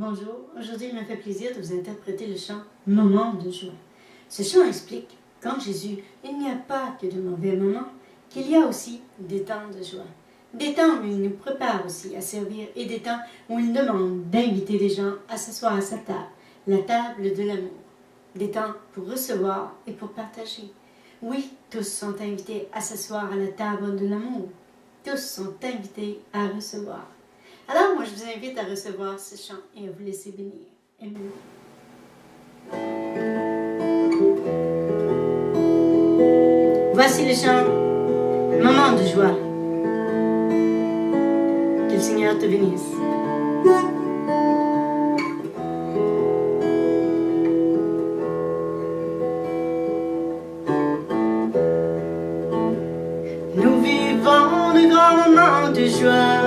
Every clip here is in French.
Bonjour, aujourd'hui il me fait plaisir de vous interpréter le chant « Moment de joie ». Ce chant explique qu'en Jésus, il n'y a pas que de mauvais moments, qu'il y a aussi des temps de joie. Des temps où il nous prépare aussi à servir et des temps où il demande d'inviter les gens à s'asseoir à sa table, la table de l'amour. Des temps pour recevoir et pour partager. Oui, tous sont invités à s'asseoir à la table de l'amour. Tous sont invités à recevoir. Alors, moi, je vous invite à recevoir ce chant et à vous laisser bénir. Amen. Voici le chant « Moment de joie ». Que le Seigneur te bénisse. Nous vivons de grands moments de joie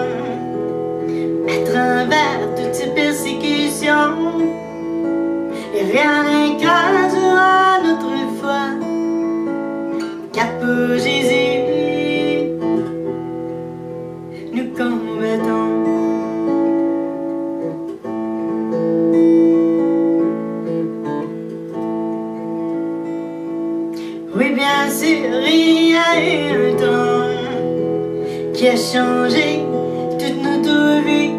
à travers toutes ces persécutions, et rien n'écrasera notre foi, car pour Jésus nous combattons. Oui, bien sûr, il y a eu un temps qui a changé toute notre vie.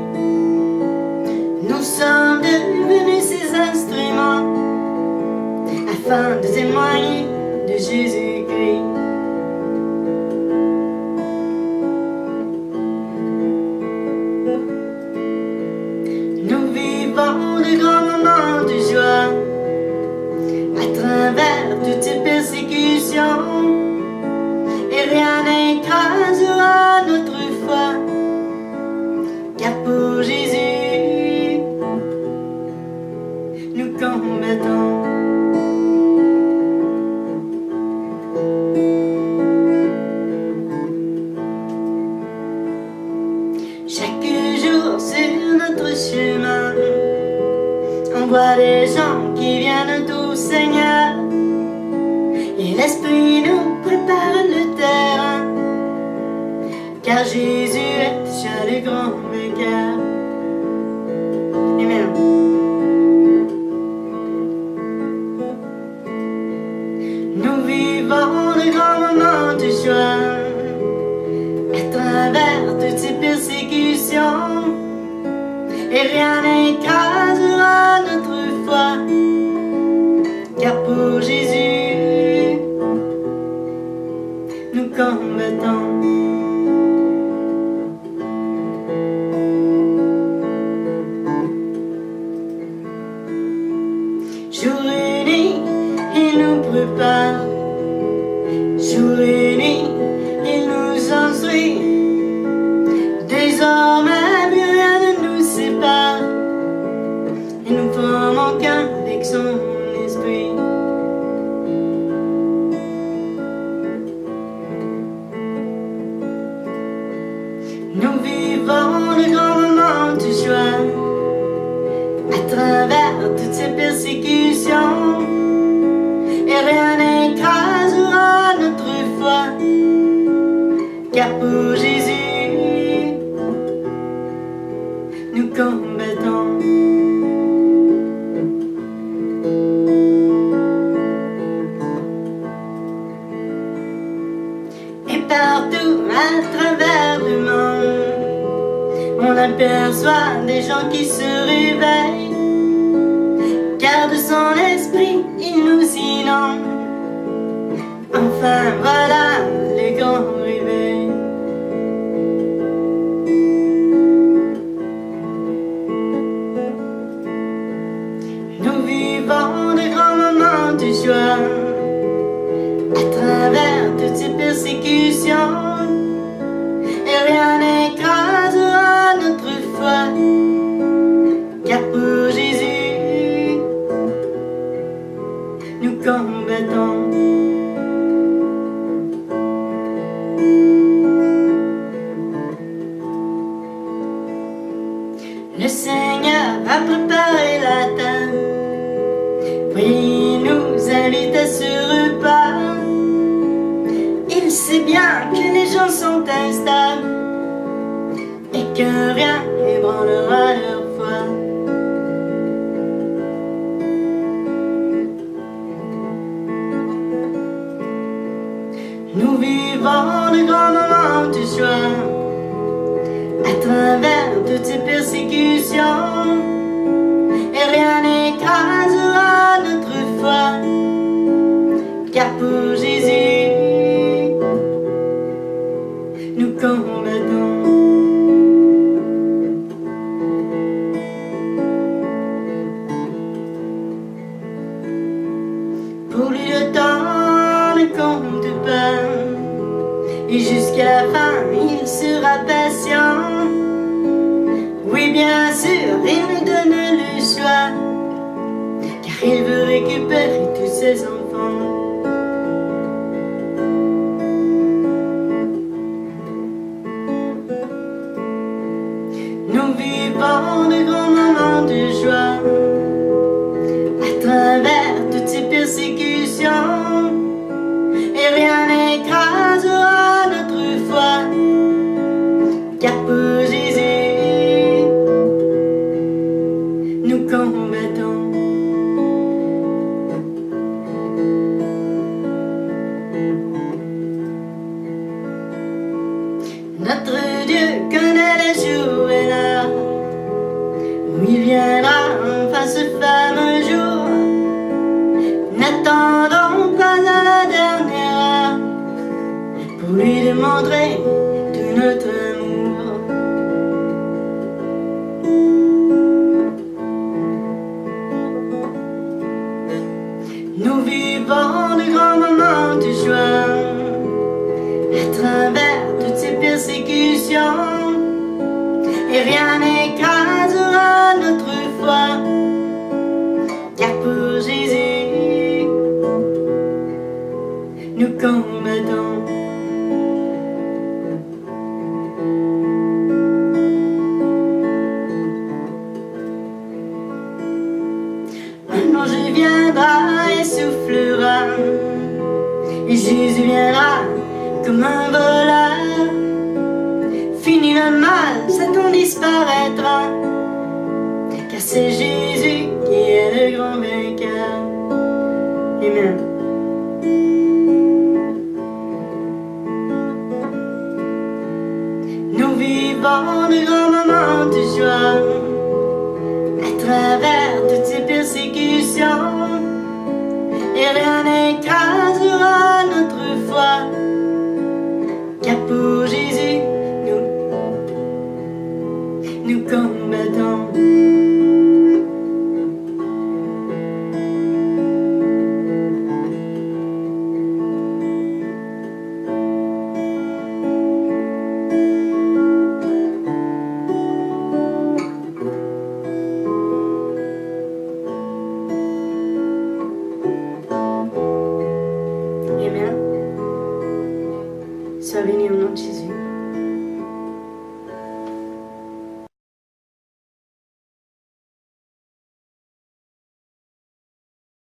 Nous sommes devenus ses instruments afin de témoigner de Jésus-Christ. Nous vivons de grands moments de joie à travers toutes ces persécutions, et rien n'écrasera notre foi, car pour Jésus nous combattons. Chaque jour sur notre chemin, on voit des gens qui viennent au Seigneur, et l'Esprit nous prépare le terrain, car Jésus est déjà le grand vainqueur. Amen. Nous vivons de grands moments de joie à travers toutes ces persécutions, et rien n'écrasera notre foi, car pour Jésus nous combattons. Jour et nuit, il nous prépare. Jour et nuit, il nous instruit. Désormais, plus rien ne nous sépare. Et nous formons qu'un avec son esprit. Nous vivons de grands moments de joie à travers toutes ces persécutions, et rien n'écrasera notre foi, car pour Jésus nous combattons. Et partout à travers le monde, on aperçoit des gens qui se réveillent, car de son esprit il nous inonde. Enfin voilà le grand réveil. Nous vivons de grands moments de joie à travers toutes ces persécutions, et rien n'écrasera notre foi, car pour Jésus nous combattons. Le Seigneur a préparé la table, puis il nous invite à ce repas. Il sait bien que les gens sont instables et que rien n'ébranlera leur foi. Nous vivons de grands moments de joie à travers toutes ces persécutions, et rien n'écrasera notre foi, car pour Jésus nous combattons. Pour lui le temps ne compte pas, et jusqu'à la fin il sera patient. Oui, bien sûr, il nous donne le choix, car il veut récupérer tous ses enfants. Nous vivons de grands moments de joie à travers toutes ces persécutions, et rien n'écrasera notre foi, car pour Jésus nous combattons. Notre Dieu connaît les jours et l'heure où il viendra enfin ce fameux jour. N'attendons pas à la dernière heure pour lui démontrer tout notre amour. Nous vivons de grands moments de joie à travers toutes ces persécutions, et rien n'écrasera notre foi, car pour Jésus nous combattons. Un ange viendra et soufflera, et Jésus viendra comme un voleur. Fini le mal, Satan disparaîtra, car c'est Jésus qui est le grand vainqueur. Amen. Nous vivons de grands moments de joie à travers toutes ces persécutions, et rien